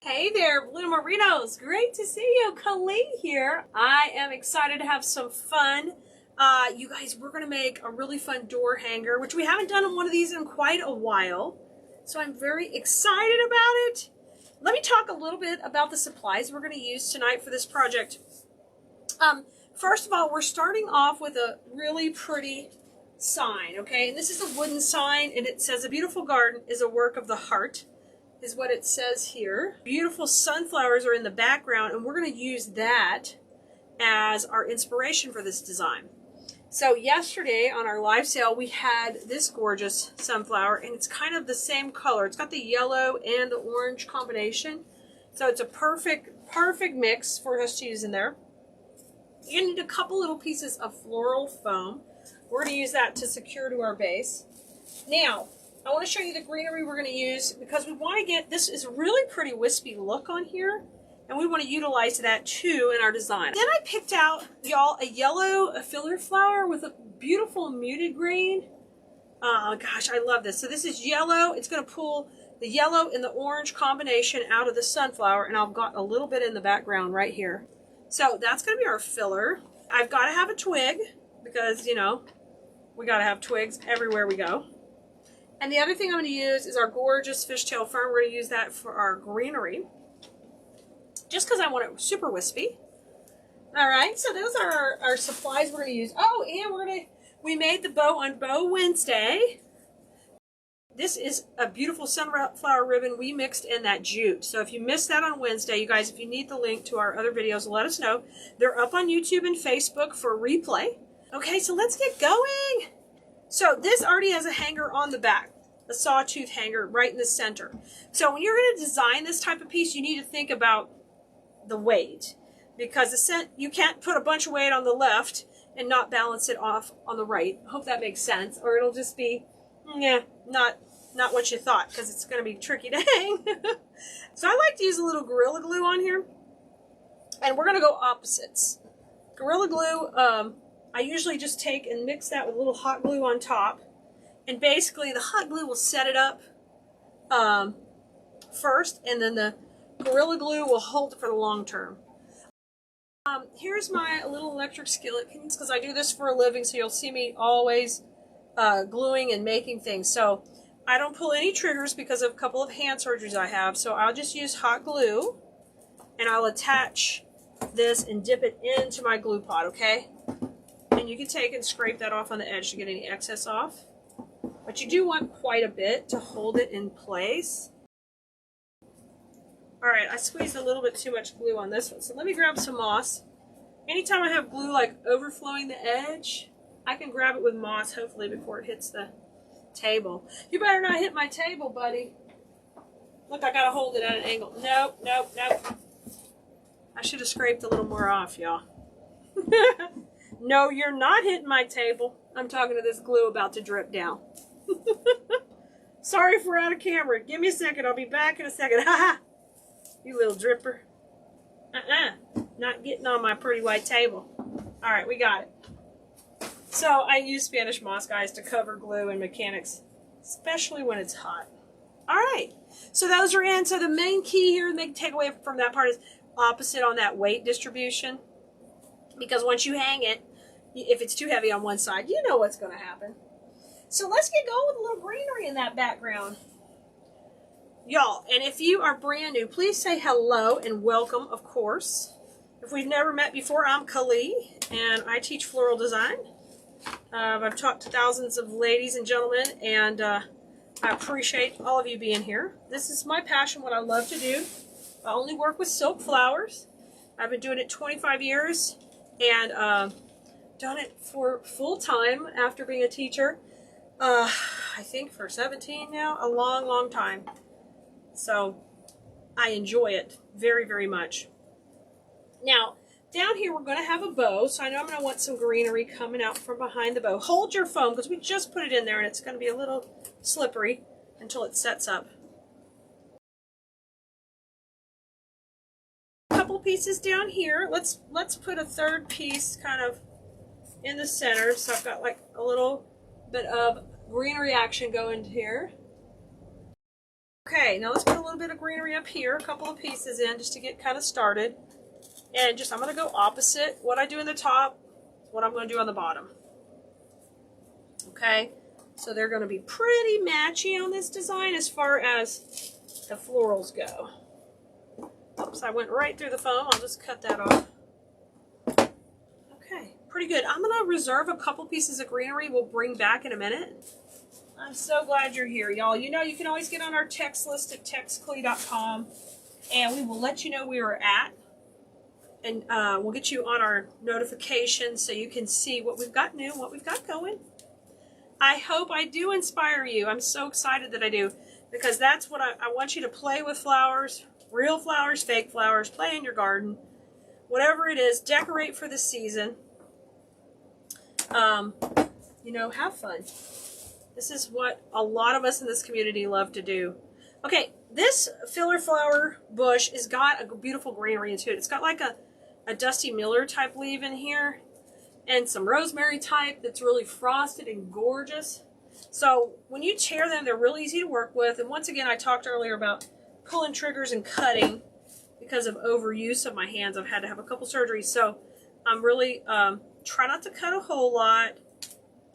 Hey there, Blue Marinos. Great to see you. Keleas here. I am excited to have some fun. You guys, we're going to make a really fun door hanger, which we haven't done on one of these in quite a while. So I'm very excited about it. Let me talk a little bit about the supplies we're going to use tonight for this project. First of all, we're starting off with a really pretty sign, okay? And this is a wooden sign, and it says, "A beautiful garden is a work of the heart," is what it says here. Beautiful sunflowers are in the background, and we're going to use that as our inspiration for this design. So yesterday on our live sale, we had this gorgeous sunflower, and it's kind of the same color. It's got the yellow and the orange combination. So it's a perfect mix for us to use in there. You need a couple little pieces of floral foam. We're going to use that to secure to our base. Now, I want to show you the greenery we're going to use because we want to get, this is a really pretty wispy look on here, and we want to utilize that too in our design. Then I picked out, y'all, a filler flower with a beautiful muted green. Oh gosh, I love this. So this is yellow. It's going to pull the yellow and the orange combination out of the sunflower, and I've got a little bit in the background right here. So that's going to be our filler. I've got to have a twig because, you know, we got to have twigs everywhere we go. And the other thing I'm going to use is our gorgeous fishtail fern. We're going to use that for our greenery, just because I want it super wispy. All right, so those are our supplies we're going to use. Oh, and we made the bow on Bow Wednesday. This is a beautiful sunflower ribbon we mixed in that jute. So if you missed that on Wednesday, you guys, if you need the link to our other videos, let us know. They're up on YouTube and Facebook for replay. Okay, so let's get going. So this already has a hanger on the back, a sawtooth hanger right in the center. So when you're going to design this type of piece, you need to think about the weight, because you can't put a bunch of weight on the left and not balance it off on the right. I hope that makes sense, or it'll just be, not what you thought, because it's going to be tricky to hang. So I like to use a little Gorilla Glue on here, and we're going to go opposites. Gorilla Glue, I usually just take and mix that with a little hot glue on top. And basically the hot glue will set it up first, and then the Gorilla Glue will hold it for the long term. Here's my little electric skillet, because I do this for a living, so you'll see me always gluing and making things. So I don't pull any triggers because of a couple of hand surgeries I have. So I'll just use hot glue, and I'll attach this and dip it into my glue pot, okay? And you can take and scrape that off on the edge to get any excess off. But you do want quite a bit to hold it in place. Alright, I squeezed a little bit too much glue on this one. So let me grab some moss. Anytime I have glue like overflowing the edge, I can grab it with moss, hopefully, before it hits the table. You better not hit my table, buddy. Look, I gotta hold it at an angle. Nope, nope, nope. I should have scraped a little more off, y'all. No, you're not hitting my table. I'm talking to this glue about to drip down. Sorry if we're out of camera. Give me a second. I'll be back in a second. Ha ha! You little dripper. Not getting on my pretty white table. Alright, we got it. So I use Spanish moss, guys, to cover glue and mechanics, especially when it's hot. Alright, so those are in. So the main key here, the main takeaway from that part is opposite on that weight distribution. Because once you hang it, if it's too heavy on one side, you know what's going to happen. So let's get going with a little greenery in that background. Y'all, and if you are brand new, please say hello and welcome, of course. If we've never met before, I'm Keleas, and I teach floral design. I've talked to thousands of ladies and gentlemen, and I appreciate all of you being here. This is my passion, what I love to do. I only work with silk flowers. I've been doing it 25 years. And done it for full time after being a teacher, I think for 17 now, a long time. So I enjoy it very, very much. Now, down here we're going to have a bow, so I know I'm going to want some greenery coming out from behind the bow. Hold your foam, because we just put it in there and it's going to be a little slippery until it sets up. Pieces down here. Let's put a third piece kind of in the center, so I've got like a little bit of greenery action going here. Okay, now let's put a little bit of greenery up here, a couple of pieces in just to get kind of started. And just, I'm going to go opposite what I do in the top, what I'm going to do on the bottom. Okay, so they're going to be pretty matchy on this design as far as the florals go. Oops, I went right through the foam. I'll just cut that off. Okay, pretty good. I'm going to reserve a couple pieces of greenery we'll bring back in a minute. I'm so glad you're here, y'all. You know, you can always get on our text list at textclee.com, and we will let you know where we're at. And we'll get you on our notifications so you can see what we've got new, what we've got going. I hope I do inspire you. I'm so excited that I do, because that's what I want you to play with flowers, real flowers, fake flowers, play in your garden, whatever it is, decorate for the season. You know, have fun. This is what a lot of us in this community love to do. Okay, this filler flower bush has got a beautiful greenery into it. It's got like a Dusty Miller type leaf in here and some rosemary type that's really frosted and gorgeous. So when you tear them, they're really easy to work with. And once again, I talked earlier about pulling triggers and cutting because of overuse of my hands. I've had to have a couple surgeries. So I'm really, try not to cut a whole lot,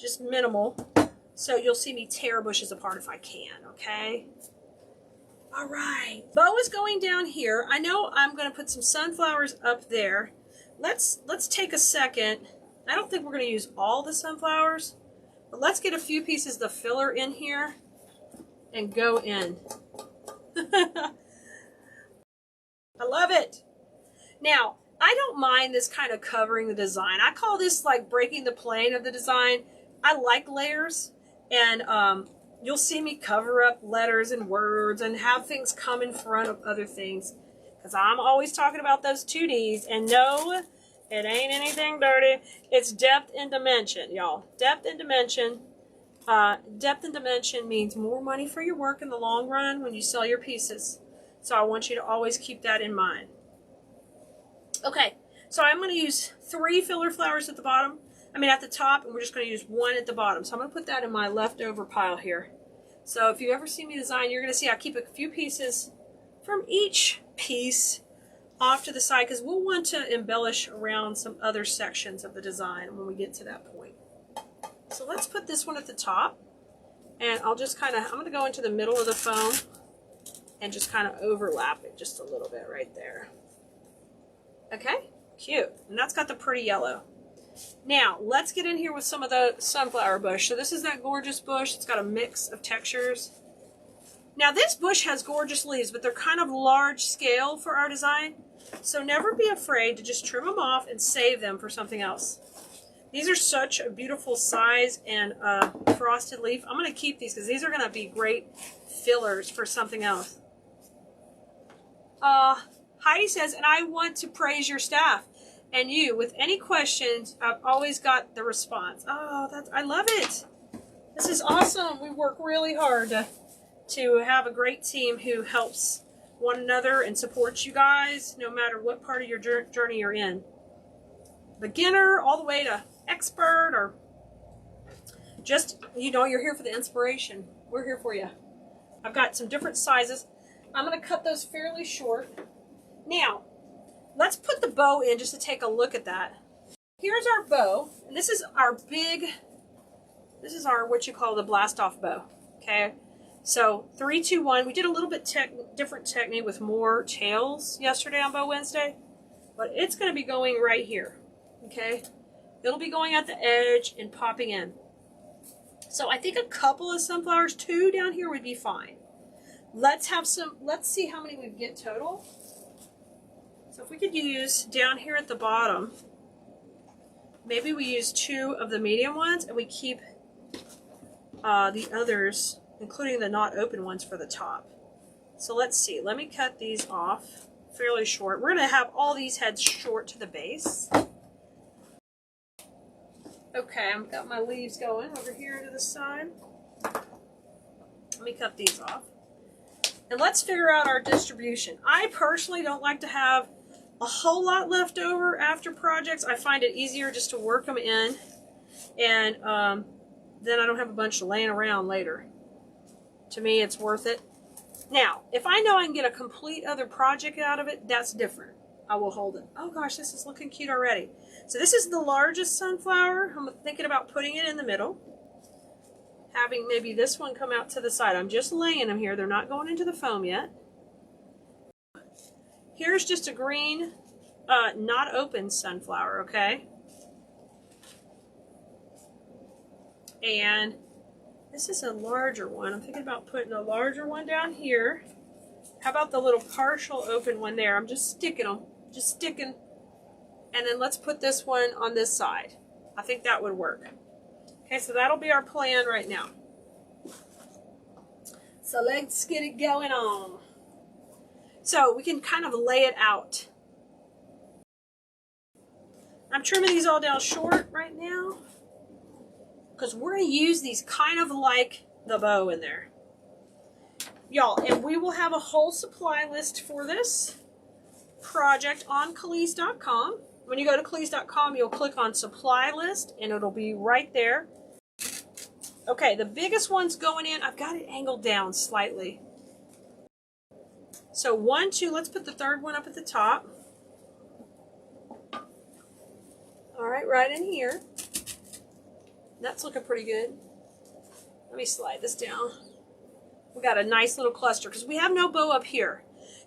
just minimal. So you'll see me tear bushes apart if I can, okay? All right, bow is going down here. I know I'm going to put some sunflowers up there. Let's take a second. I don't think we're going to use all the sunflowers, but let's get a few pieces of filler in here and go in. I love it. Now, I don't mind this kind of covering the design. I call this like breaking the plane of the design. I like layers. And you'll see me cover up letters and words and have things come in front of other things. Because I'm always talking about those 2Ds. And no, it ain't anything dirty. It's depth and dimension, y'all. Depth and dimension. Depth and dimension means more money for your work in the long run when you sell your pieces. So I want you to always keep that in mind. Okay, so I'm going to use 3 filler flowers at the bottom. At the top, and we're just going to use 1 at the bottom. So I'm going to put that in my leftover pile here. So if you ever see me design, you're going to see I keep a few pieces from each piece off to the side, because we'll want to embellish around some other sections of the design when we get to that point. So let's put this one at the top, and I'll just I'm going to go into the middle of the foam and just kind of overlap it just a little bit right there. Okay, cute. And that's got the pretty yellow. Now, let's get in here with some of the sunflower bush. So this is that gorgeous bush. It's got a mix of textures. Now, this bush has gorgeous leaves, but they're kind of large scale for our design. So never be afraid to just trim them off and save them for something else. These are such a beautiful size and frosted leaf. I'm going to keep these because these are going to be great fillers for something else. Heidi says, and I want to praise your staff. And you, with any questions, I've always got the response. Oh, I love it. This is awesome. We work really hard to have a great team who helps one another and supports you guys no matter what part of your journey you're in. Beginner all the way to expert, or just, you're here for the inspiration. We're here for you. I've got some different sizes. I'm going to cut those fairly short. Now, let's put the bow in just to take a look at that. Here's our bow, and this is our what you call the blast off bow, okay? So 3, 2, 1. We did a little bit different technique with more tails yesterday on Bow Wednesday, but it's going to be going right here, okay? It'll be going at the edge and popping in. So I think a couple of sunflowers, 2 down here would be fine. Let's see how many we get total. So if we could use down here at the bottom, maybe we use 2 of the medium ones and we keep the others, including the not open ones, for the top. So let's see. Let me cut these off fairly short. We're going to have all these heads short to the base. Okay, I've got my leaves going over here to the side. Let me cut these off. And let's figure out our distribution. I personally don't like to have a whole lot left over after projects. I find it easier just to work them in, and then I don't have a bunch laying around later. To me, it's worth it. Now, if I know I can get a complete other project out of it, that's different. I will hold it. Oh gosh, this is looking cute already. So this is the largest sunflower. I'm thinking about putting it in the middle. Having maybe this one come out to the side. I'm just laying them here. They're not going into the foam yet. Here's just a green, not open sunflower, okay? And this is a larger one. I'm thinking about putting a larger one down here. How about the little partial open one there? I'm just sticking them. Just sticking. And then let's put this one on this side. I think that would work. Okay, so that'll be our plan right now. So let's get it going on. So we can kind of lay it out. I'm trimming these all down short right now because we're going to use these kind of like the bow in there. Y'all, and we will have a whole supply list for this project on Keleas.com. When you go to Keleas.com, you'll click on supply list and it'll be right there. Okay, the biggest one's going in. I've got it angled down slightly. So 1, 2, let's put the third one up at the top. All right, right in here. That's looking pretty good. Let me slide this down. We got a nice little cluster because we have no bow up here.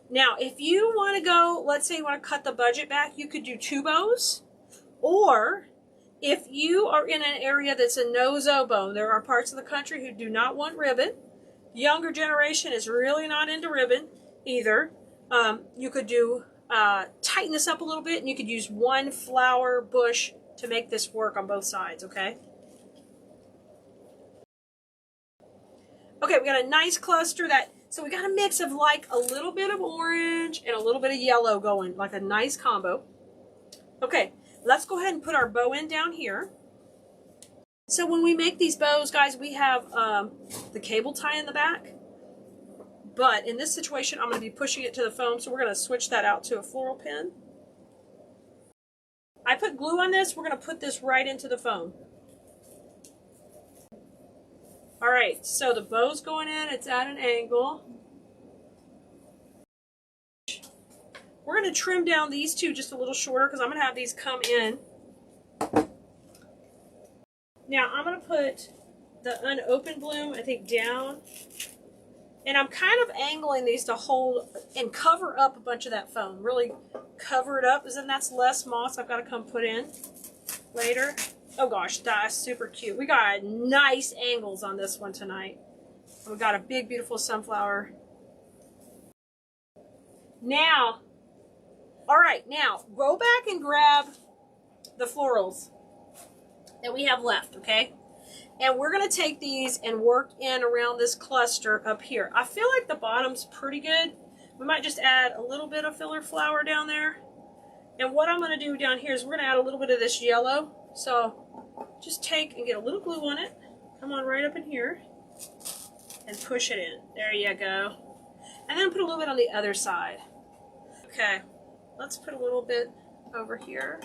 Now, if you want to go, let's say you want to cut the budget back, you could do 2 bows. Or if you are in an area that's a no-zo bow, there are parts of the country who do not want ribbon. The younger generation is really not into ribbon either. You could do tighten this up a little bit, and you could use 1 flower bush to make this work on both sides, okay? Okay, we got a nice cluster so we got a mix of like a little bit of orange and a little bit of yellow going, like a nice combo. Okay, let's go ahead and put our bow in down here. So when we make these bows, guys, we have the cable tie in the back. But in this situation, I'm going to be pushing it to the foam, so we're going to switch that out to a floral pin. I put glue on this. We're going to put this right into the foam. All right, so the bow's going in. It's at an angle. We're going to trim down these two just a little shorter because I'm going to have these come in. Now, I'm going to put the unopened bloom, I think, down. And I'm kind of angling these to hold and cover up a bunch of that foam. Really cover it up, because then that's less moss I've got to come put in later. Oh gosh, that's super cute. We got nice angles on this one tonight. We got a big, beautiful sunflower. Now, all right, now go back and grab the florals that we have left, okay? And we're going to take these and work in around this cluster up here. I feel like the bottom's pretty good. We might just add a little bit of filler flower down there. And what I'm going to do down here is we're going to add a little bit of this yellow. So just take and get a little glue on it. Come on right up in here and push it in. There you go. And then put a little bit on the other side. Okay, let's put a little bit over here.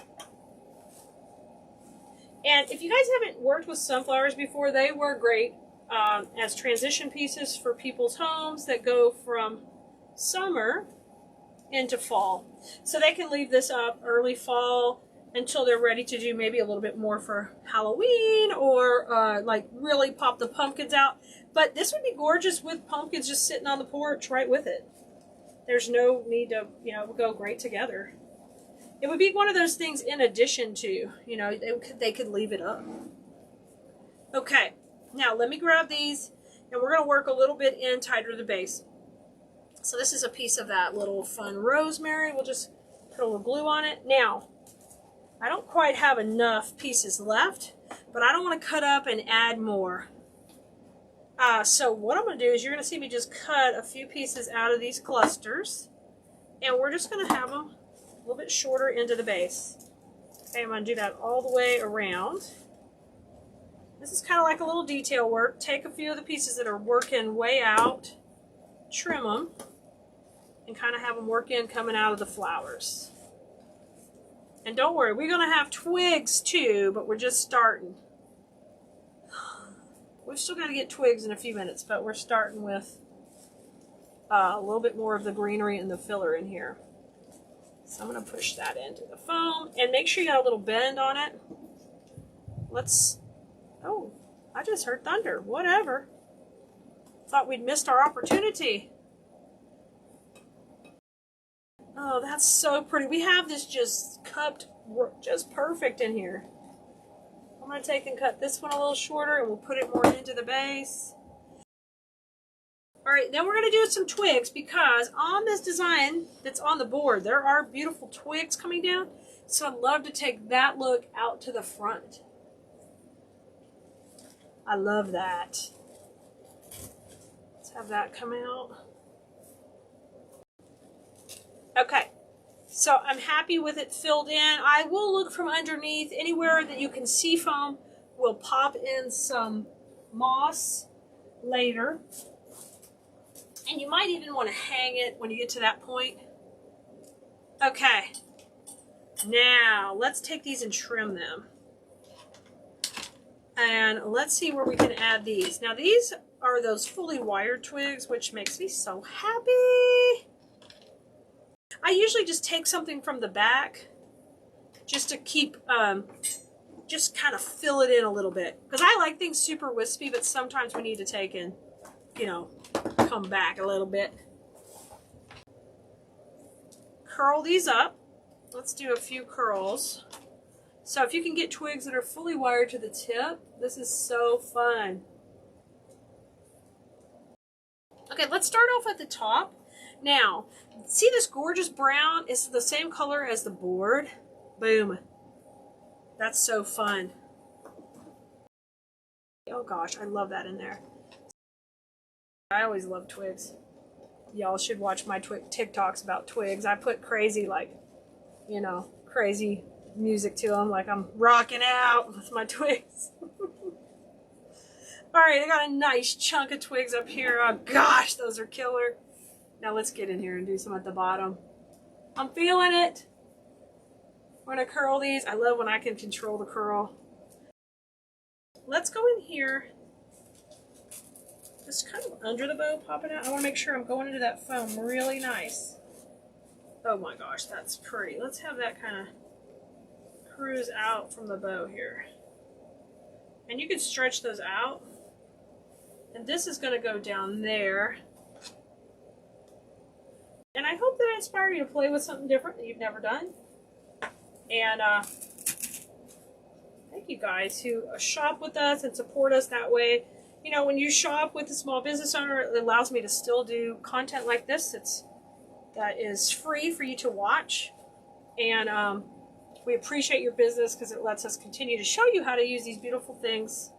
And if you guys haven't worked with sunflowers before, they work great as transition pieces for people's homes that go from summer into fall. So they can leave this up early fall until they're ready to do maybe a little bit more for Halloween or like really pop the pumpkins out. But this would be gorgeous with pumpkins just sitting on the porch right with it. There's no need to, go great together. It would be one of those things in addition to, they could leave it up. Okay, now let me grab these, and we're going to work a little bit in tighter to the base. So this is a piece of that little fun rosemary. We'll just put a little glue on it. Now, I don't quite have enough pieces left, but I don't want to cut up and add more. So what I'm going to do is you're going to see me just cut a few pieces out of these clusters, and we're just going to have them a little bit shorter into the base. Okay, I'm going to do that all the way around. This is kind of like a little detail work. Take a few of the pieces that are working way out, trim them, and kind of have them work in coming out of the flowers. And don't worry, we're going to have twigs too, but we're just starting. We've still got to get twigs in a few minutes, but we're starting with a little bit more of the greenery and the filler in here. So I'm going to push that into the foam and make sure you got a little bend on it. Oh, I just heard thunder. Whatever. Thought we'd missed our opportunity. Oh, that's so pretty. We have this just cupped just perfect in here. I'm going to take and cut this one a little shorter and we'll put it more into the base. All right, then we're going to do some twigs because on this design that's on the board, there are beautiful twigs coming down. So I'd love to take that look out to the front. I love that. Let's have that come out. Okay, so I'm happy with it filled in. I will look from underneath. Anywhere that you can see foam, we'll pop in some moss later. And you might even want to hang it when you get to that point. Okay, now let's take these and trim them. And let's see where we can add these. Now these are those fully wired twigs, which makes me so happy. I usually just take something from the back just to keep, just kind of fill it in a little bit. Because I like things super wispy, but sometimes we need to take and, you know, come back a little bit. Curl these up. Let's do a few curls. So if you can get twigs that are fully wired to the tip, this is so fun. Okay, let's start off at the top. Now, see this gorgeous brown? It's the same color as the board. Boom. That's so fun. Oh gosh, I love that in there. I always love twigs. Y'all should watch my TikToks about twigs. I put crazy, like, you know, crazy music to them, like I'm rocking out with my twigs. All right, I got a nice chunk of twigs up here. Oh gosh, those are killer. Now let's get in here and do some at the bottom. I'm feeling it. We're gonna curl these. I love when I can control the curl. Let's go in here. Just kind of under the bow, popping out. I want to make sure I'm going into that foam really nice. Oh my gosh, that's pretty. Let's have that kind of cruise out from the bow here. And you can stretch those out. And this is going to go down there. And I hope that I inspire you to play with something different that you've never done. And thank you guys who shop with us and support us that way. You know, when you shop with a small business owner, it allows me to still do content like this. That is free for you to watch. And we appreciate your business because it lets us continue to show you how to use these beautiful things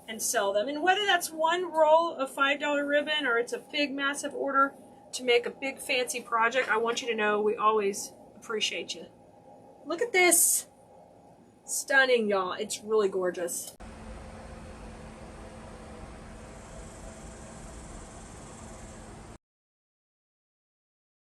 and sell them. And whether that's one roll of $5 ribbon or it's a big, massive order to make a big, fancy project, I want you to know we always appreciate you. Look at this. Stunning, y'all. It's really gorgeous.